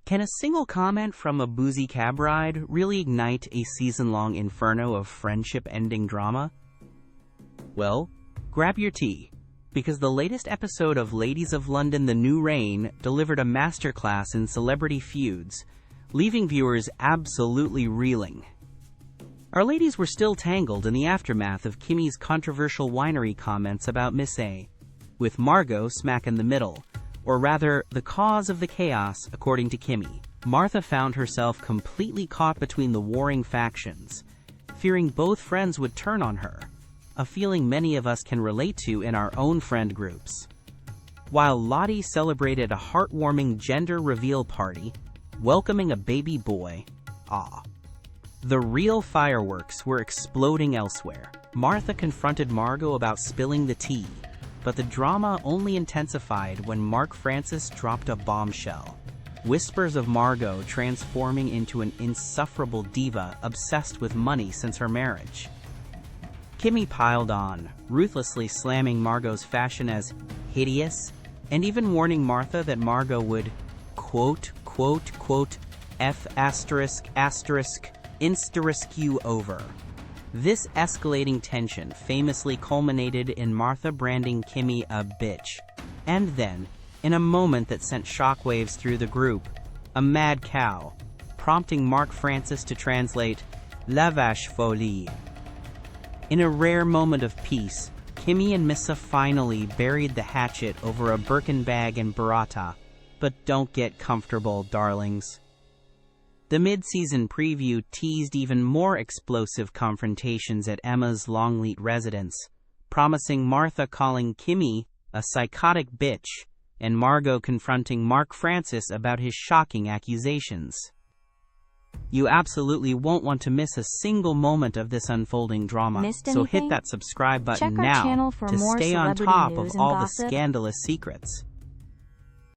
Can a single comment from a boozy cab ride really ignite a season-long inferno of friendship-ending drama? Well, grab your tea, because the latest episode of Ladies of London: The New Reign delivered a masterclass in celebrity feuds, leaving viewers absolutely reeling. Our ladies were still tangled in the aftermath of Kimmy's controversial winery comments about Miss A, with Margot smack in the middle, or rather, the cause of the chaos, according to Kimmy. Martha found herself completely caught between the warring factions, fearing both friends would turn on her, a feeling many of us can relate to in our own friend groups. While Lottie celebrated a heartwarming gender reveal party, welcoming a baby boy, the real fireworks were exploding elsewhere. Martha confronted Margot about spilling the tea, but the drama only intensified when Mark Francis dropped a bombshell. Whispers of Margot transforming into an insufferable diva obsessed with money since her marriage. Kimmy piled on, ruthlessly slamming Margot's fashion as hideous, and even warning Martha that Margot would, quote, F*** insta-rescue over. This escalating tension famously culminated in Martha branding Kimmy a bitch, and then, in a moment that sent shockwaves through the group, a mad cow, prompting Mark Francis to translate "la vache folie." In a rare moment of peace, Kimmy and Missa finally buried the hatchet over a Birkin bag and burrata, but don't get comfortable, darlings. The mid-season preview teased even more explosive confrontations at Emma's Longleat residence, promising Martha calling Kimmy a psychotic bitch and Margot confronting Mark Francis about his shocking accusations. You absolutely won't want to miss a single moment of this unfolding drama, so hit that subscribe button now to stay on top of all the scandalous secrets.